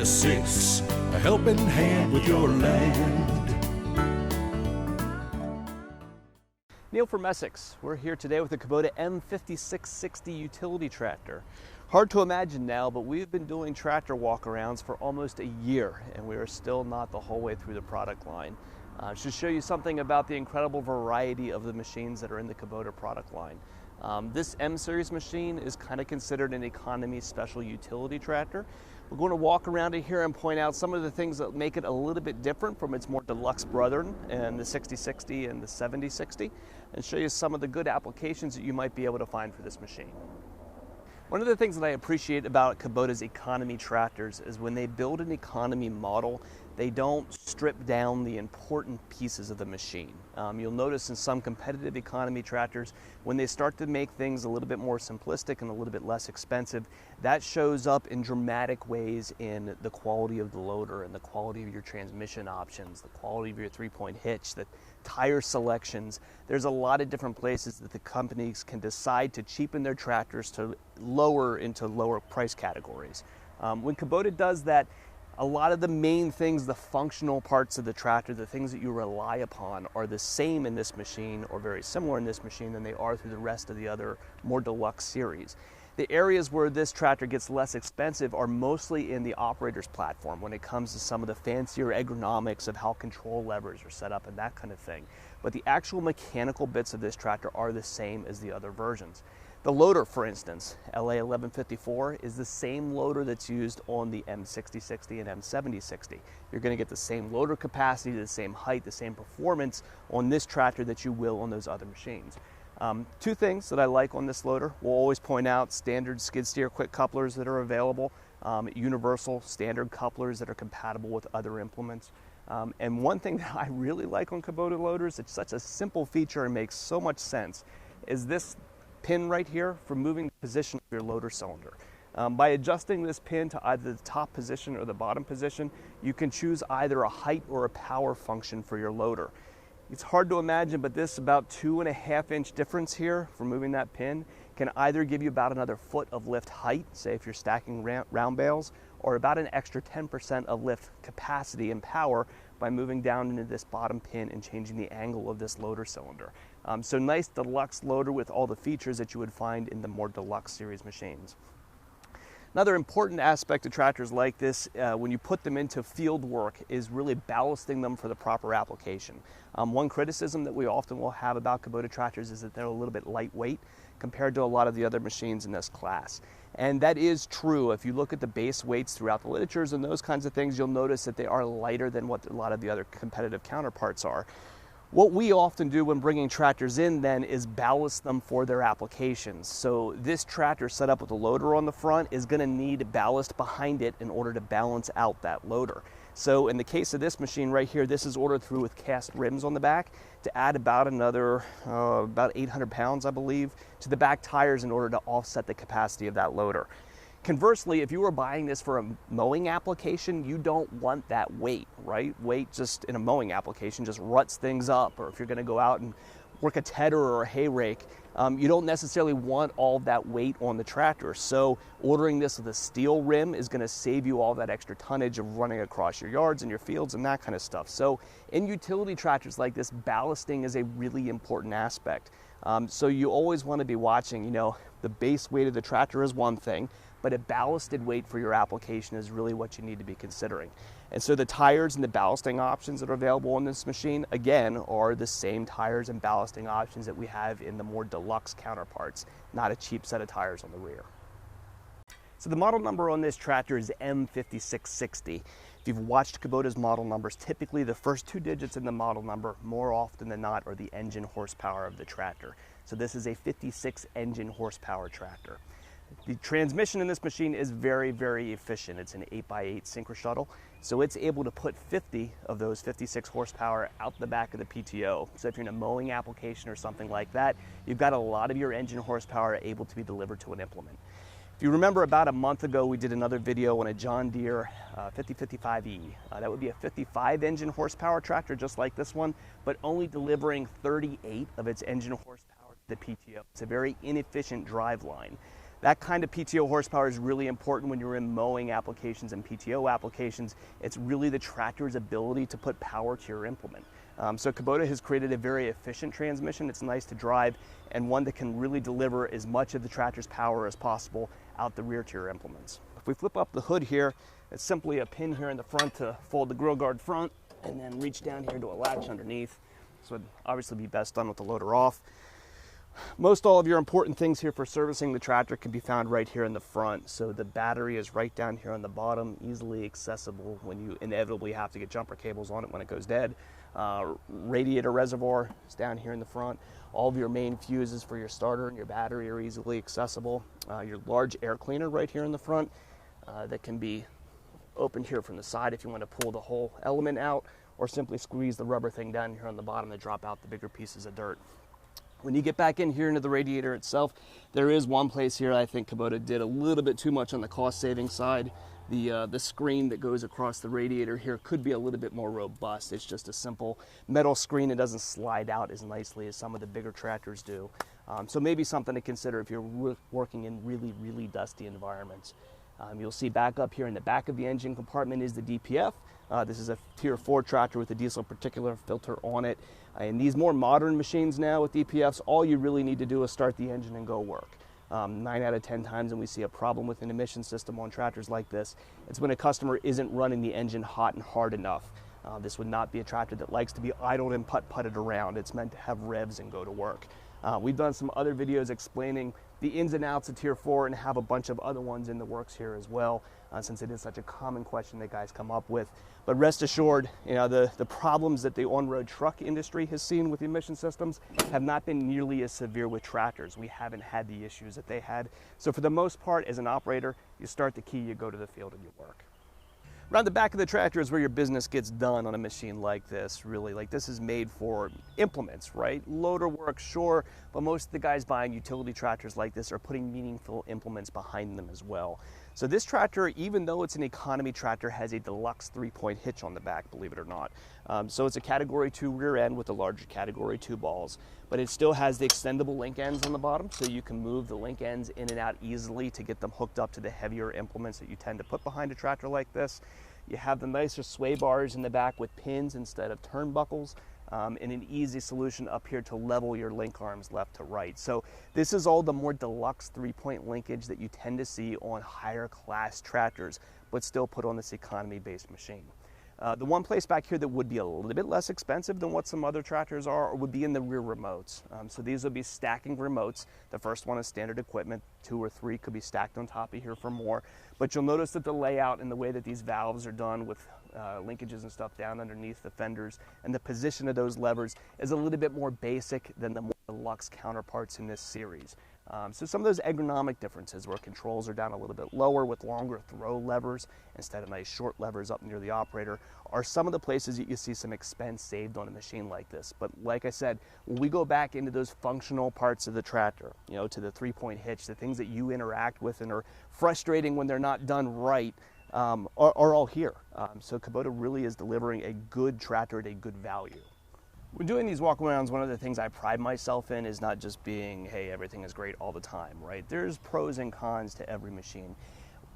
6, a helping hand with your land. Neil from Essex. We're here today with the Kubota M5660 utility tractor. Hard to imagine now, but we've been doing tractor walkarounds for almost a year, and we are still not the whole way through the product line. To show you something about the incredible variety of the machines that are in the Kubota product line. This M series machine is kind of considered an economy special utility tractor. We're going to walk around it here and point out some of the things that make it a little bit different from its more deluxe brethren and the 6060 and the 7060, and show you some of the good applications that you might be able to find for this machine. One of the things that I appreciate about Kubota's economy tractors is when they build an economy model, they don't strip down the important pieces of the machine. You'll notice in some competitive economy tractors, when they start to make things a little bit more simplistic and a little bit less expensive, that shows up in dramatic ways in the quality of the loader and the quality of your transmission options, the quality of your three-point hitch, the tire selections. There's a lot of different places that the companies can decide to cheapen their tractors to lower into lower price categories. When Kubota does that, a lot of the main things, the functional parts of the tractor, the things that you rely upon, are the same in this machine or very similar in this machine than they are through the rest of the other more deluxe series. The areas where this tractor gets less expensive are mostly in the operator's platform when it comes to some of the fancier ergonomics of how control levers are set up and that kind of thing. But the actual mechanical bits of this tractor are the same as the other versions. The loader, for instance, LA1154, is the same loader that's used on the M6060 and M7060. You're going to get the same loader capacity, the same height, the same performance on this tractor that you will on those other machines. Two things that I like on this loader. We'll always point out standard skid steer quick couplers that are available, universal standard couplers that are compatible with other implements. And one thing that I really like on Kubota loaders, it's such a simple feature and makes so much sense, is this pin right here for moving the position of your loader cylinder. By adjusting this pin to either the top position or the bottom position, you can choose either a height or a power function for your loader. It's hard to imagine, but this about 2.5 inch difference here for moving that pin can either give you about another foot of lift height, say if you're stacking round bales, or about an extra 10% of lift capacity and power by moving down into this bottom pin and changing the angle of this loader cylinder. So nice deluxe loader with all the features that you would find in the more deluxe series machines. Another important aspect of tractors like this, when you put them into field work, is really ballasting them for the proper application. One criticism that we often will have about Kubota tractors is that they're a little bit lightweight compared to a lot of the other machines in this class. And that is true. If you look at the base weights throughout the literatures and those kinds of things, you'll notice that they are lighter than what a lot of the other competitive counterparts are. What we often do when bringing tractors in then is ballast them for their applications. So this tractor set up with a loader on the front is going to need ballast behind it in order to balance out that loader. So in the case of this machine right here, this is ordered through with cast rims on the back to add about another, about 800 pounds, I believe, to the back tires in order to offset the capacity of that loader. Conversely, if you were buying this for a mowing application, you don't want that weight, right? Weight just in a mowing application just ruts things up. Or if you're going to go out and work a tedder or a hay rake, you don't necessarily want all of that weight on the tractor. So ordering this with a steel rim is going to save you all that extra tonnage of running across your yards and your fields and that kind of stuff. So in utility tractors like this, ballasting is a really important aspect. So you always want to be watching, you know, the base weight of the tractor is one thing, but a ballasted weight for your application is really what you need to be considering. And so the tires and the ballasting options that are available on this machine, again, are the same tires and ballasting options that we have in the more deluxe counterparts, not a cheap set of tires on the rear. So the model number on this tractor is M5660. If you've watched Kubota's model numbers, typically the first two digits in the model number, more often than not, are the engine horsepower of the tractor. So this is a 56 engine horsepower tractor. The transmission in this machine is very, very efficient. It's an 8x8 synchro shuttle, so it's able to put 50 of those 56 horsepower out the back of the PTO. So if you're in a mowing application or something like that, you've got a lot of your engine horsepower able to be delivered to an implement. If you remember, about a month ago, we did another video on a John Deere 5055E. That would be a 55 engine horsepower tractor just like this one, but only delivering 38 of its engine horsepower to the PTO. It's a very inefficient drive line. That kind of PTO horsepower is really important when you're in mowing applications and PTO applications. It's really the tractor's ability to put power to your implement. So Kubota has created a very efficient transmission. It's nice to drive and one that can really deliver as much of the tractor's power as possible out the rear to your implements. If we flip up the hood here, it's simply a pin here in the front to fold the grill guard front and then reach down here to a latch underneath. This would obviously be best done with the loader off. Most all of your important things here for servicing the tractor can be found right here in the front. So the battery is right down here on the bottom, easily accessible when you inevitably have to get jumper cables on it when it goes dead. Radiator reservoir is down here in the front. All of your main fuses for your starter and your battery are easily accessible. Your large air cleaner right here in the front that can be opened here from the side if you want to pull the whole element out, or simply squeeze the rubber thing down here on the bottom to drop out the bigger pieces of dirt. When you get back in here into the radiator itself, there is one place here I think Kubota did a little bit too much on the cost saving side. The screen that goes across the radiator here could be a little bit more robust. It's just a simple metal screen that doesn't slide out as nicely as some of the bigger tractors do. So maybe something to consider if you're working in really, really dusty environments. You'll see back up here in the back of the engine compartment is the DPF. This is a Tier 4 tractor with a diesel particulate filter on it. In these more modern machines now with DPFs, all you really need to do is start the engine and go work. 9 out of 10 times when we see a problem with an emission system on tractors like this, it's when a customer isn't running the engine hot and hard enough. This would not be a tractor that likes to be idled and putt-putted around. It's meant to have revs and go to work. We've done some other videos explaining the ins and outs of Tier 4 and have a bunch of other ones in the works here as well, since it is such a common question that guys come up with. But rest assured, you know, the problems that the on-road truck industry has seen with the emission systems have not been nearly as severe with tractors. We haven't had the issues that they had. So for the most part, as an operator, you start the key, you go to the field and you work. Around the back of the tractor is where your business gets done on a machine like this, really. Like, this is made for implements, right? Loader work, sure, but most of the guys buying utility tractors like this are putting meaningful implements behind them as well. So this tractor, even though it's an economy tractor, has a deluxe 3-point hitch on the back, believe it or not. So it's a Category 2 rear end with the larger Category 2 balls, but it still has the extendable link ends on the bottom, so you can move the link ends in and out easily to get them hooked up to the heavier implements that you tend to put behind a tractor like this. You have the nicer sway bars in the back with pins instead of turnbuckles, and an easy solution up here to level your link arms left to right. So this is all the more deluxe 3-point linkage that you tend to see on higher class tractors, but still put on this economy-based machine. The one place back here that would be a little bit less expensive than what some other tractors are would be in the rear remotes. So these would be stacking remotes. The first one is standard equipment. 2 or 3 could be stacked on top of here for more. But you'll notice that the layout and the way that these valves are done with linkages and stuff down underneath the fenders and the position of those levers is a little bit more basic than the more deluxe counterparts in this series. So some of those ergonomic differences where controls are down a little bit lower with longer throw levers instead of nice short levers up near the operator are some of the places that you see some expense saved on a machine like this. But like I said, when we go back into those functional parts of the tractor, you know, to the 3-point hitch, the things that you interact with and are frustrating when they're not done right, are all here. So Kubota really is delivering a good tractor at a good value. When doing these walk-arounds, one of the things I pride myself in is not just being, hey, everything is great all the time, right? There's pros and cons to every machine.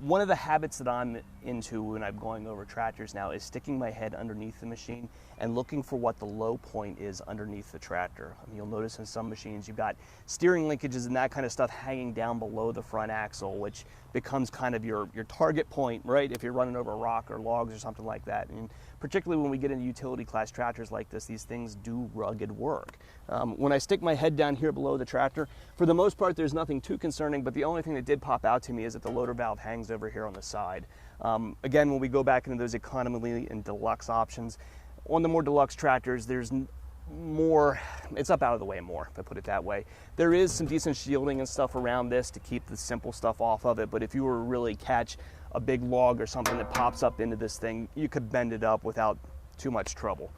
One of the habits that I'm into when I'm going over tractors now is sticking my head underneath the machine and looking for what the low point is underneath the tractor. I mean, you'll notice in some machines you've got steering linkages and that kind of stuff hanging down below the front axle, which becomes kind of your target point, right? If you're running over a rock or logs or something like that. And particularly when we get into utility class tractors like this, these things do rugged work. When I stick my head down here below the tractor, for the most part there's nothing too concerning, but the only thing that did pop out to me is that the loader valve hangs over here on the side. Again, when we go back into those economy and deluxe options, on the more deluxe tractors, there's more, it's up out of the way more, if I put it that way. There is some decent shielding and stuff around this to keep the simple stuff off of it, but if you were to really catch a big log or something that pops up into this thing, you could bend it up without too much trouble.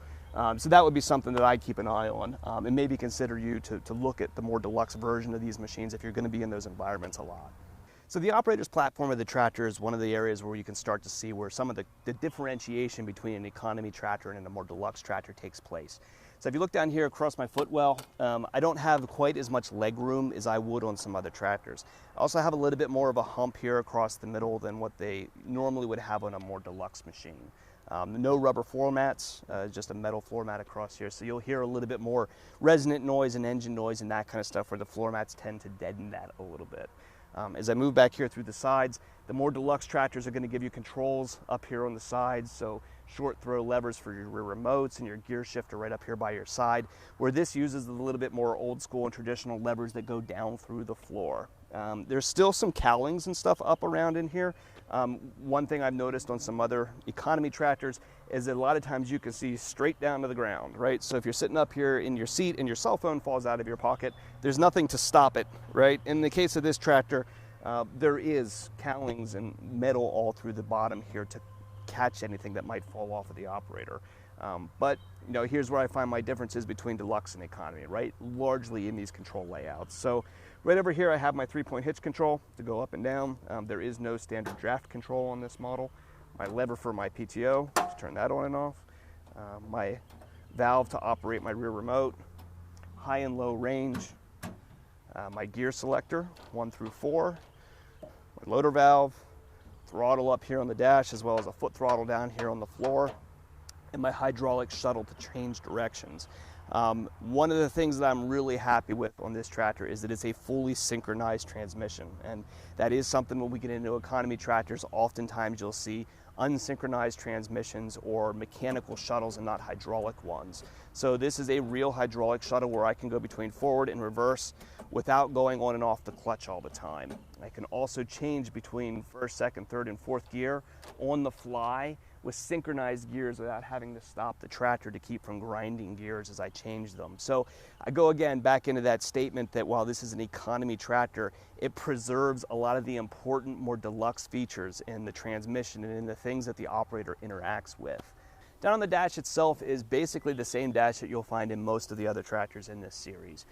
So that would be something that I keep an eye on, and maybe consider you to look at the more deluxe version of these machines if you're going to be in those environments a lot. So the operator's platform of the tractor is one of the areas where you can start to see where some of the differentiation between an economy tractor and a more deluxe tractor takes place. So if you look down here across my footwell, I don't have quite as much leg room as I would on some other tractors. I also have a little bit more of a hump here across the middle than what they normally would have on a more deluxe machine. No rubber floor mats, just a metal floor mat across here. So you'll hear a little bit more resonant noise and engine noise and that kind of stuff, where the floor mats tend to deaden that a little bit. As I move back here through the sides, the more deluxe tractors are going to give you controls up here on the sides. So short throw levers for your rear remotes and your gear shifter right up here by your side, where this uses a little bit more old school and traditional levers that go down through the floor. There's still some cowlings and stuff up around in here. One thing I've noticed on some other economy tractors is that a lot of times you can see straight down to the ground, right? So if you're sitting up here in your seat and your cell phone falls out of your pocket, there's nothing to stop it, right? In the case of this tractor, there is cowlings and metal all through the bottom here to catch anything that might fall off of the operator. But you know, here's where I find my differences between deluxe and economy, right? Largely in these control layouts. So right over here I have my 3-point hitch control to go up and down. There is no standard draft control on this model. My lever for my PTO, just turn that on and off. My valve to operate my rear remote, high and low range, my gear selector, 1 through 4, my loader valve, throttle up here on the dash, as well as a foot throttle down here on the floor, and my hydraulic shuttle to change directions. One of the things that I'm really happy with on this tractor is that it's a fully synchronized transmission, and that is something when we get into economy tractors, oftentimes you'll see unsynchronized transmissions or mechanical shuttles and not hydraulic ones. So this is a real hydraulic shuttle where I can go between forward and reverse without going on and off the clutch all the time. I can also change between first, second, third, and fourth gear on the fly with synchronized gears without having to stop the tractor to keep from grinding gears as I change them. So I go again back into that statement that while this is an economy tractor, it preserves a lot of the important, more deluxe features in the transmission and in the things that the operator interacts with. Down on the dash itself is basically the same dash that you'll find in most of the other tractors in this series.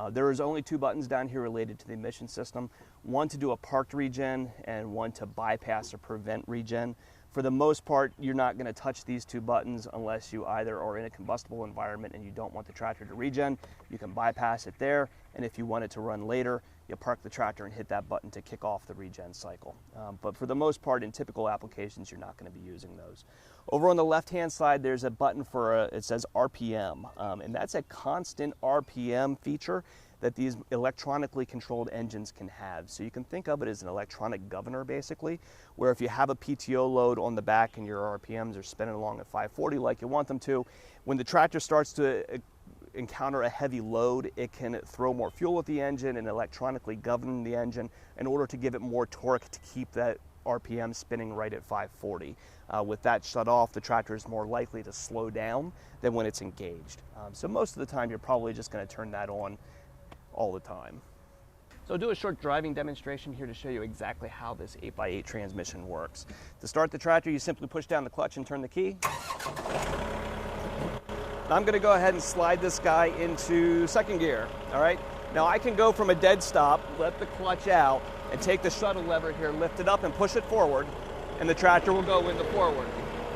There is only 2 buttons down here related to the emission system, one to do a parked regen and one to bypass or prevent regen. For the most part, you're not going to touch these 2 buttons unless you either are in a combustible environment and you don't want the tractor to regen. You can bypass it there, and if you want it to run later, you park the tractor and hit that button to kick off the regen cycle. But for the most part, in typical applications, you're not going to be using those. Over on the left-hand side, there's a button for, it says RPM, and that's a constant RPM feature that these electronically controlled engines can have. So you can think of it as an electronic governor, basically, where if you have a PTO load on the back and your RPMs are spinning along at 540 like you want them to, when the tractor starts to encounter a heavy load, it can throw more fuel at the engine and electronically govern the engine in order to give it more torque to keep that RPM spinning right at 540. With that shut off, the tractor is more likely to slow down than when it's engaged. So most of the time, you're probably just going to turn that on all the time. So I'll do a short driving demonstration here to show you exactly how this 8x8 transmission works. To start the tractor, you simply push down the clutch and turn the key. I'm going to go ahead and slide this guy into second gear. All right. Now I can go from a dead stop, let the clutch out, and take the shuttle lever here, lift it up and push it forward, and the tractor will go into forward.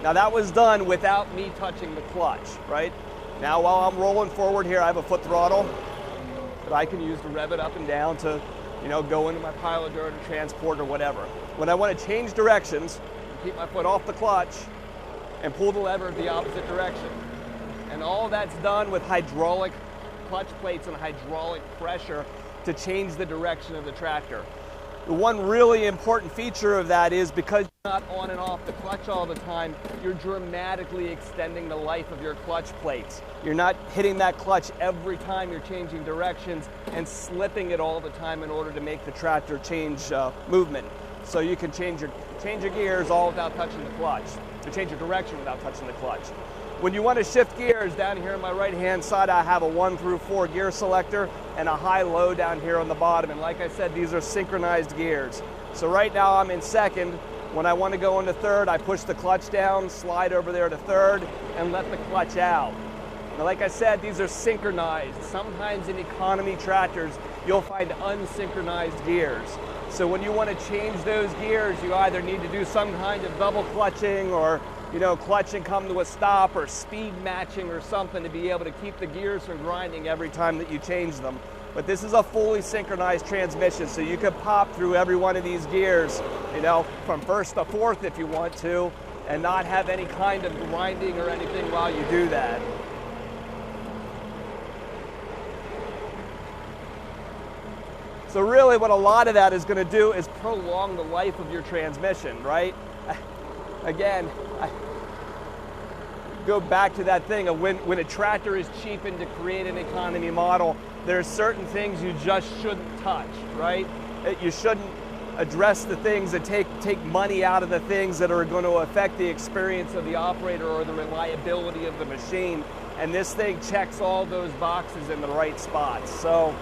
Now that was done without me touching the clutch, right? Now while I'm rolling forward here, I have a foot throttle that I can use to rev it up and down to, you know, go into my pile of dirt or transport or whatever. When I want to change directions, keep my foot off the clutch and pull the lever the opposite direction. And all that's done with hydraulic clutch plates and hydraulic pressure to change the direction of the tractor. The one really important feature of that is because you're not on and off the clutch all the time, you're dramatically extending the life of your clutch plates. You're not hitting that clutch every time you're changing directions and slipping it all the time in order to make the tractor change movement. So you can change your gears all without touching the clutch, to change your direction without touching the clutch. When you want to shift gears, down here on my right-hand side, I have a 1 through 4 gear selector and a high-low down here on the bottom. And like I said, these are synchronized gears. So right now I'm in second. When I want to go into third, I push the clutch down, slide over there to third, and let the clutch out. Now, like I said, these are synchronized. Sometimes in economy tractors, you'll find unsynchronized gears. So when you want to change those gears, you either need to do some kind of double clutching or you know, clutch and come to a stop, or speed matching or something to be able to keep the gears from grinding every time that you change them. But this is a fully synchronized transmission, so you can pop through every one of these gears, you know, from first to fourth if you want to, and not have any kind of grinding or anything while you do that. So really what a lot of that is going to do is prolong the life of your transmission, right? Again, I go back to that thing of when a tractor is cheapened to create an economy model, there are certain things you just shouldn't touch, right? You shouldn't address the things that take money out of the things that are going to affect the experience of the operator or the reliability of the machine. And this thing checks all those boxes in the right spots. So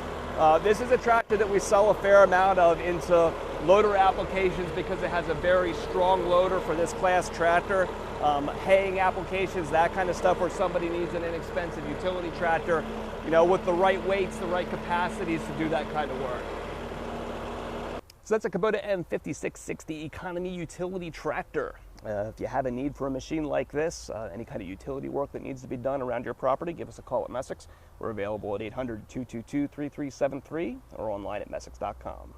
this is a tractor that we sell a fair amount of into loader applications because it has a very strong loader for this class tractor. Haying applications, that kind of stuff, where somebody needs an inexpensive utility tractor, you know, with the right weights, the right capacities to do that kind of work. So that's a Kubota M5660 economy utility tractor. If you have a need for a machine like this, any kind of utility work that needs to be done around your property, give us a call at Messick's. We're available at 800-222-3373 or online at messick's.com.